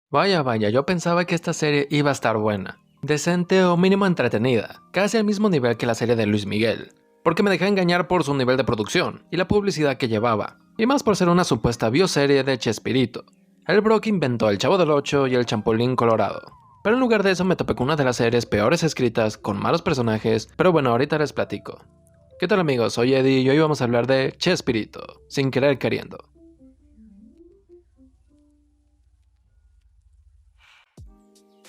Vaya, vaya, yo pensaba que esta serie iba a estar buena, decente o mínimo entretenida, casi al mismo nivel que la serie de Luis Miguel, porque me dejé engañar por su nivel de producción y la publicidad que llevaba, y más por ser una supuesta bioserie de Chespirito, el bro que inventó El Chavo del Ocho y El Champolín Colorado. Pero en lugar de eso me topé con una de las series peores escritas, con malos personajes, pero bueno, ahorita les platico. ¿Qué tal amigos? Soy Eddie y hoy vamos a hablar de Chespirito, sin querer queriendo.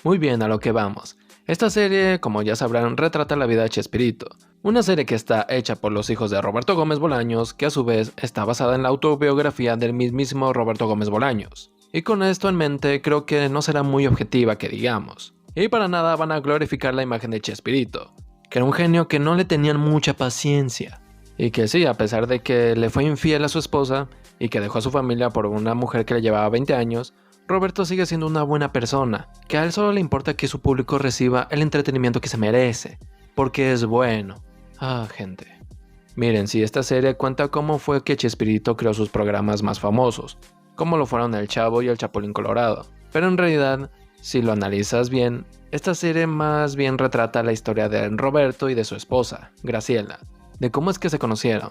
Muy bien, a lo que vamos. Esta serie, como ya sabrán, retrata la vida de Chespirito, una serie que está hecha por los hijos de Roberto Gómez Bolaños, que a su vez está basada en la autobiografía del mismísimo Roberto Gómez Bolaños. Y con esto en mente, creo que no será muy objetiva que digamos. Y para nada van a glorificar la imagen de Chespirito, que era un genio que no le tenían mucha paciencia. Y que sí, a pesar de que le fue infiel a su esposa, y que dejó a su familia por una mujer que le llevaba 20 años, Roberto sigue siendo una buena persona, que a él solo le importa que su público reciba el entretenimiento que se merece, porque es bueno. Gente. Miren, si esta serie cuenta cómo fue que Chespirito creó sus programas más famosos, como lo fueron El Chavo y El Chapulín Colorado, pero en realidad, si lo analizas bien, esta serie más bien retrata la historia de Roberto y de su esposa, Graciela, de cómo es que se conocieron,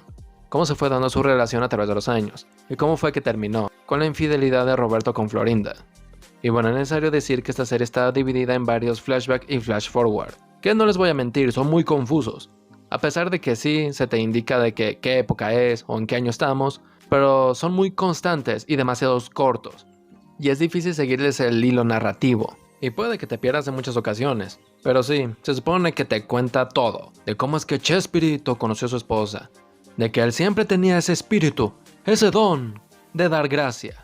cómo se fue dando su relación a través de los años, y cómo fue que terminó, con la infidelidad de Roberto con Florinda. Y bueno, es necesario decir que esta serie está dividida en varios flashback y flash forward, que no les voy a mentir, son muy confusos, a pesar de que sí se te indica de que qué época es o en qué año estamos, pero son muy constantes y demasiados cortos, y es difícil seguirles el hilo narrativo, y puede que te pierdas en muchas ocasiones, pero sí, se supone que te cuenta todo, de cómo es que Chespirito conoció a su esposa, de que él siempre tenía ese espíritu, ese don de dar gracia,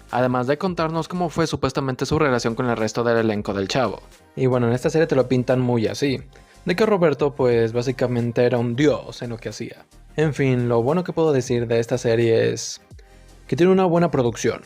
además de contarnos cómo fue supuestamente su relación con el resto del elenco del Chavo. Y bueno, en esta serie te lo pintan muy así, de que Roberto pues básicamente era un dios en lo que hacía. En fin, lo bueno que puedo decir de esta serie es que tiene una buena producción.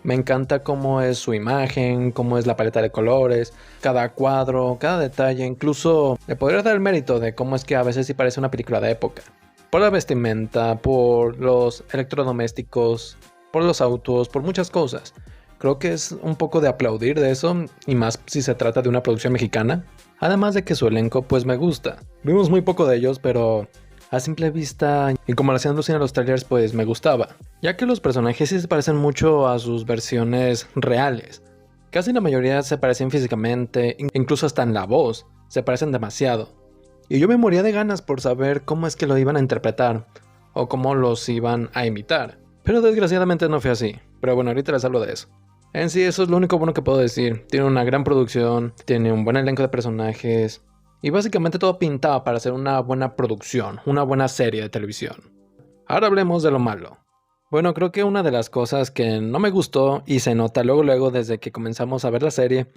Me encanta cómo es su imagen, cómo es la paleta de colores, cada cuadro, cada detalle, incluso le podría dar el mérito de cómo es que a veces sí parece una película de época. Por la vestimenta, por los electrodomésticos, por los autos, por muchas cosas. Creo que es un poco de aplaudir de eso, y más si se trata de una producción mexicana. Además de que su elenco pues me gusta. Vimos muy poco de ellos, pero a simple vista y como lo hacían lucir en los trailers pues me gustaba. Ya que los personajes sí se parecen mucho a sus versiones reales. Casi la mayoría se parecen físicamente, incluso hasta en la voz, se parecen demasiado. Y yo me moría de ganas por saber cómo es que lo iban a interpretar, o cómo los iban a imitar. Pero desgraciadamente no fue así. Pero bueno, ahorita les hablo de eso. En sí, eso es lo único bueno que puedo decir. Tiene una gran producción, tiene un buen elenco de personajes, y básicamente todo pintaba para hacer una buena producción, una buena serie de televisión. Ahora hablemos de lo malo. Bueno, creo que una de las cosas que no me gustó, y se nota luego desde que comenzamos a ver la serie,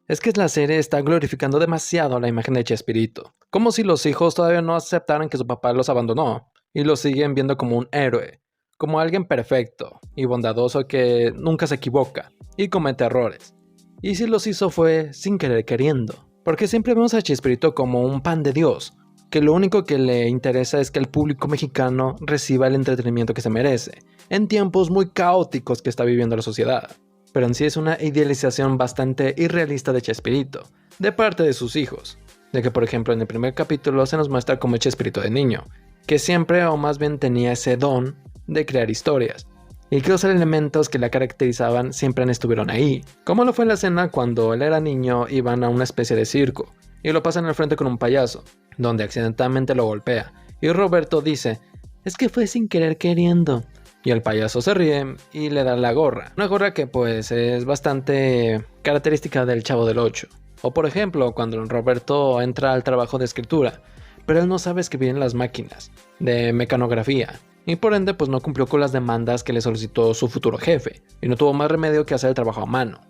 es que la serie está glorificando demasiado la imagen de Chespirito, como si los hijos todavía no aceptaran que su papá los abandonó, y lo siguen viendo como un héroe, como alguien perfecto y bondadoso que nunca se equivoca y comete errores. Y si los hizo fue sin querer queriendo, porque siempre vemos a Chespirito como un pan de Dios, que lo único que le interesa es que el público mexicano reciba el entretenimiento que se merece, en tiempos muy caóticos que está viviendo la sociedad. Pero en sí es una idealización bastante irrealista de Chespirito, de parte de sus hijos, de que por ejemplo en el primer capítulo se nos muestra como Chespirito de niño, que siempre o más bien tenía ese don de crear historias, y que los elementos que la caracterizaban siempre estuvieron ahí, como lo fue en la escena cuando él era niño y van a una especie de circo, y lo pasan al frente con un payaso, donde accidentalmente lo golpea, y Roberto dice, es que fue sin querer queriendo. Y el payaso se ríe y le da la gorra. Una gorra que pues es bastante característica del Chavo del Ocho. O por ejemplo, cuando Roberto entra al trabajo de escritura, pero él no sabe escribir en las máquinas de mecanografía. Y por ende pues no cumplió con las demandas que le solicitó su futuro jefe. Y no tuvo más remedio que hacer el trabajo a mano.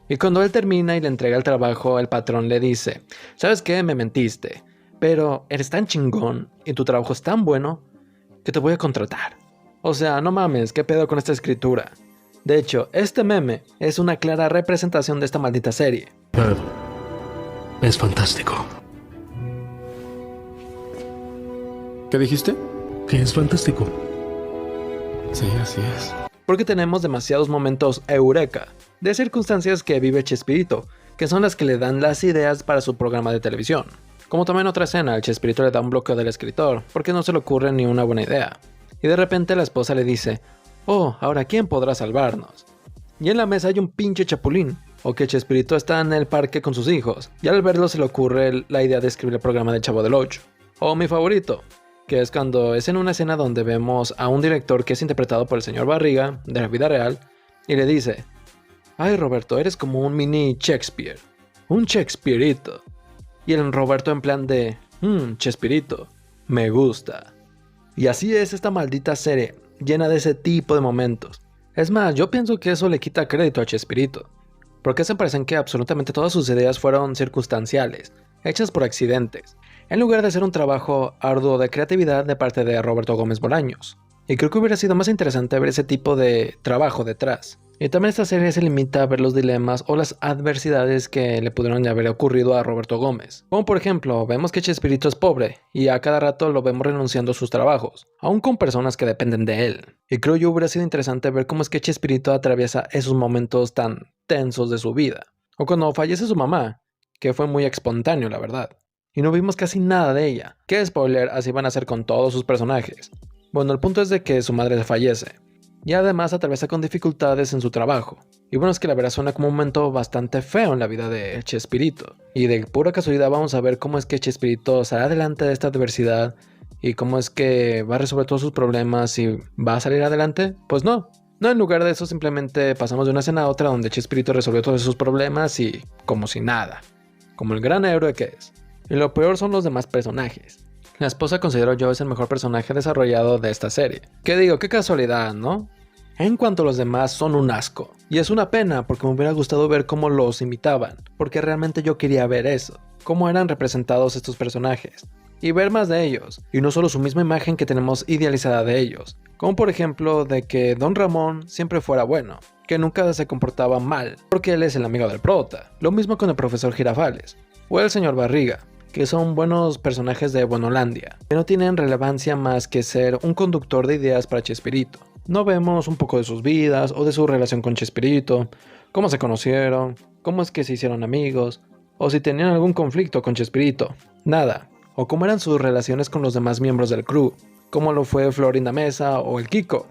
Y cuando él termina y le entrega el trabajo, el patrón le dice, ¿sabes qué? Me mentiste. Pero eres tan chingón y tu trabajo es tan bueno que te voy a contratar. O sea, no mames, ¿qué pedo con esta escritura? De hecho, este meme es una clara representación de esta maldita serie. Es fantástico. ¿Qué dijiste? Que es fantástico. Sí, así es. Porque tenemos demasiados momentos eureka, de circunstancias que vive Chespirito, que son las que le dan las ideas para su programa de televisión. Como también otra escena, el Chespirito le da un bloqueo del escritor, porque no se le ocurre ni una buena idea. Y de repente la esposa le dice, oh, ahora ¿quién podrá salvarnos? Y en la mesa hay un pinche chapulín, o que Chespirito está en el parque con sus hijos, y al verlo se le ocurre la idea de escribir el programa de Chavo del Ocho. O mi favorito, que es cuando es en una escena donde vemos a un director que es interpretado por el señor Barriga, de la vida real, y le dice, ay Roberto, eres como un mini Shakespeare, un Shakespearito. Y el Roberto en plan de, Chespirito, me gusta. Y así es esta maldita serie, llena de ese tipo de momentos. Es más, yo pienso que eso le quita crédito a Chespirito, porque se parecen que absolutamente todas sus ideas fueron circunstanciales, hechas por accidentes, en lugar de ser un trabajo arduo de creatividad de parte de Roberto Gómez Bolaños. Y creo que hubiera sido más interesante ver ese tipo de trabajo detrás. Y también esta serie se limita a ver los dilemas o las adversidades que le pudieron haber ocurrido a Roberto Gómez. Como por ejemplo, vemos que Chespirito es pobre y a cada rato lo vemos renunciando a sus trabajos, aún con personas que dependen de él. Y creo yo hubiera sido interesante ver cómo es que Chespirito atraviesa esos momentos tan tensos de su vida. O cuando fallece su mamá, que fue muy espontáneo la verdad. Y no vimos casi nada de ella. ¿Qué spoiler así van a hacer con todos sus personajes? Bueno, el punto es de que su madre fallece. Y además atraviesa con dificultades en su trabajo. Y bueno, es que la verdad suena como un momento bastante feo en la vida de Chespirito. Y de pura casualidad vamos a ver cómo es que Chespirito sale adelante de esta adversidad y cómo es que va a resolver todos sus problemas y va a salir adelante. Pues no. No, en lugar de eso simplemente pasamos de una escena a otra donde Chespirito resolvió todos sus problemas y como si nada. Como el gran héroe que es. Y lo peor son los demás personajes. La esposa considero yo es el mejor personaje desarrollado de esta serie. ¿Qué digo? Qué casualidad, ¿no? En cuanto a los demás son un asco. Y es una pena porque me hubiera gustado ver cómo los imitaban. Porque realmente yo quería ver eso. Cómo eran representados estos personajes. Y ver más de ellos. Y no solo su misma imagen que tenemos idealizada de ellos. Como por ejemplo de que Don Ramón siempre fuera bueno. Que nunca se comportaba mal. Porque él es el amigo del prota. Lo mismo con el profesor Girafales. O el señor Barriga. Que son buenos personajes de Buenolandia, que no tienen relevancia más que ser un conductor de ideas para Chespirito. No vemos un poco de sus vidas o de su relación con Chespirito, cómo se conocieron, cómo es que se hicieron amigos, o si tenían algún conflicto con Chespirito. Nada. O cómo eran sus relaciones con los demás miembros del crew, como lo fue Florinda Mesa o el Kiko.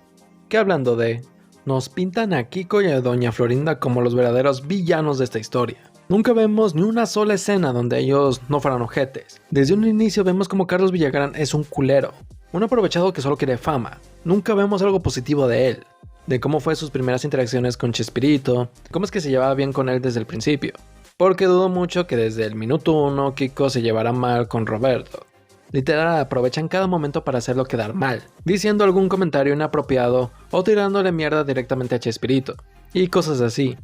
Que hablando de, nos pintan a Kiko y a Doña Florinda como los verdaderos villanos de esta historia. Nunca vemos ni una sola escena donde ellos no fueran ojetes. Desde un inicio vemos como Carlos Villagrán es un culero, un aprovechado que solo quiere fama. Nunca vemos algo positivo de él, de cómo fue sus primeras interacciones con Chespirito, cómo es que se llevaba bien con él desde el principio. Porque dudo mucho que desde el minuto 1 Kiko se llevara mal con Roberto. Literal aprovechan cada momento para hacerlo quedar mal, diciendo algún comentario inapropiado o tirándole mierda directamente a Chespirito, y cosas así.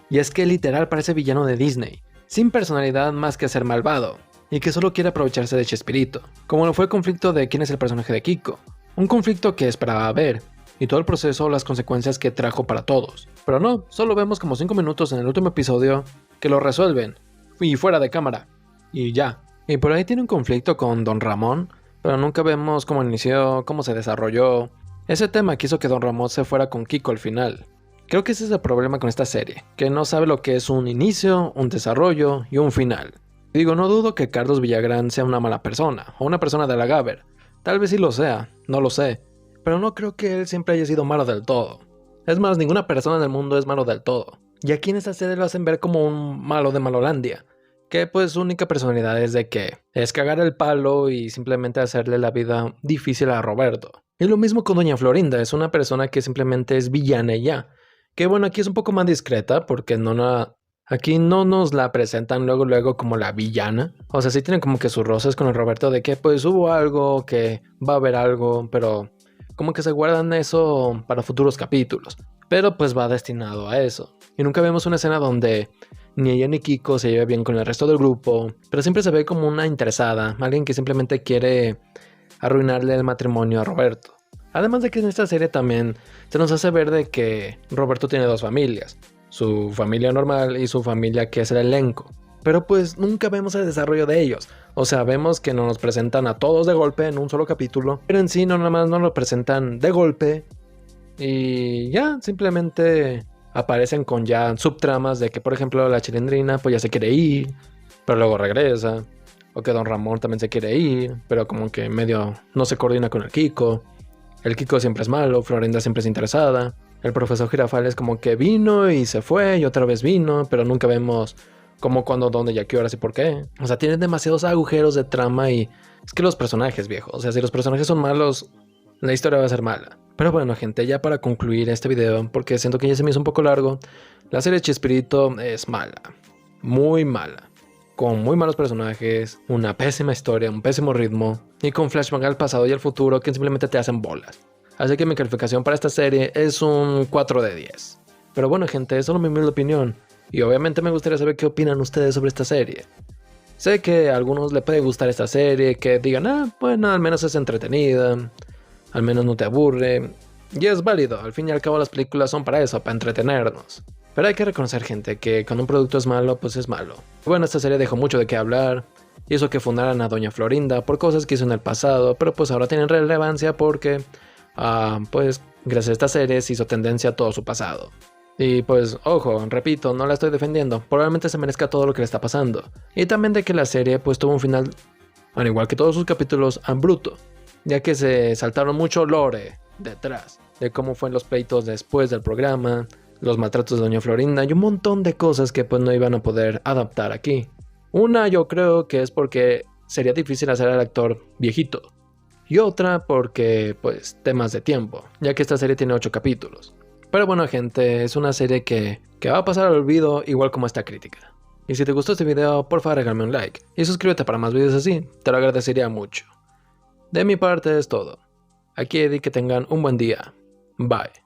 Y es que literal parece villano de Disney, sin personalidad más que ser malvado, y que solo quiere aprovecharse de Chespirito, como lo fue el conflicto de quién es el personaje de Kiko, un conflicto que esperaba ver, y todo el proceso o las consecuencias que trajo para todos. Pero no, solo vemos como 5 minutos en el último episodio que lo resuelven, y fuera de cámara, y ya. Y por ahí tiene un conflicto con Don Ramón, pero nunca vemos cómo inició, cómo se desarrolló. Ese tema que hizo que Don Ramón se fuera con Kiko al final. Creo que ese es el problema con esta serie, que no sabe lo que es un inicio, un desarrollo y un final. Digo, no dudo que Carlos Villagrán sea una mala persona, o una persona de la Gaber. Tal vez sí lo sea, no lo sé, pero no creo que él siempre haya sido malo del todo. Es más, ninguna persona en el mundo es malo del todo. Y aquí en esta serie lo hacen ver como un malo de Malolandia, que pues su única personalidad es de que es cagar el palo y simplemente hacerle la vida difícil a Roberto. Y lo mismo con Doña Florinda, es una persona que simplemente es villana y ya. Que bueno, aquí es un poco más discreta porque aquí no nos la presentan luego como la villana. O sea, sí tienen como que sus roces con el Roberto de que pues hubo algo, que va a haber algo, pero como que se guardan eso para futuros capítulos. Pero pues va destinado a eso. Y nunca vemos una escena donde ni ella ni Kiko se lleve bien con el resto del grupo, pero siempre se ve como una interesada, alguien que simplemente quiere arruinarle el matrimonio a Roberto. Además de que en esta serie también se nos hace ver de que Roberto tiene dos familias, su familia normal y su familia que es el elenco. Pero pues nunca vemos el desarrollo de ellos. O sea, vemos que no nos presentan a todos de golpe en un solo capítulo, pero en sí no nada más nos lo presentan de golpe y ya, simplemente aparecen con ya subtramas de que, por ejemplo, la Chilindrina pues ya se quiere ir, pero luego regresa. O que Don Ramón también se quiere ir, pero como que medio no se coordina con el Kiko. El Kiko siempre es malo, Florinda siempre es interesada. El profesor Girafales como que vino y se fue y otra vez vino, pero nunca vemos cómo, cuándo, dónde y a qué horas y por qué. O sea, tienen demasiados agujeros de trama y es que los personajes, viejo. O sea, si los personajes son malos, la historia va a ser mala. Pero bueno, gente, ya para concluir este video, porque siento que ya se me hizo un poco largo, la serie Chespirito es mala. Muy mala. Con muy malos personajes, una pésima historia, un pésimo ritmo, y con flashback al pasado y al futuro que simplemente te hacen bolas. Así que mi calificación para esta serie es un 4 de 10. Pero bueno, gente, es solo mi humilde opinión, y obviamente me gustaría saber qué opinan ustedes sobre esta serie. Sé que a algunos les puede gustar esta serie, que digan, bueno, al menos es entretenida, al menos no te aburre, y es válido, al fin y al cabo las películas son para eso, para entretenernos. Pero hay que reconocer, gente, que cuando un producto es malo, pues es malo. Bueno, esta serie dejó mucho de qué hablar, hizo que fundaran a Doña Florinda por cosas que hizo en el pasado, pero pues ahora tienen relevancia porque, pues gracias a esta serie se hizo tendencia a todo su pasado. Y pues, ojo, repito, no la estoy defendiendo, probablemente se merezca todo lo que le está pasando. Y también de que la serie pues tuvo un final, al igual que todos sus capítulos, bruto, ya que se saltaron mucho lore detrás, de cómo fueron los pleitos después del programa, los maltratos de Doña Florinda y un montón de cosas que pues no iban a poder adaptar aquí. Una yo creo que es porque sería difícil hacer al actor viejito. Y otra porque pues temas de tiempo, ya que esta serie tiene 8 capítulos. Pero bueno, gente, es una serie que va a pasar al olvido igual como esta crítica. Y si te gustó este video, por favor regálame un like y suscríbete para más videos así, te lo agradecería mucho. De mi parte es todo. Aquí Eddie, que tengan un buen día. Bye.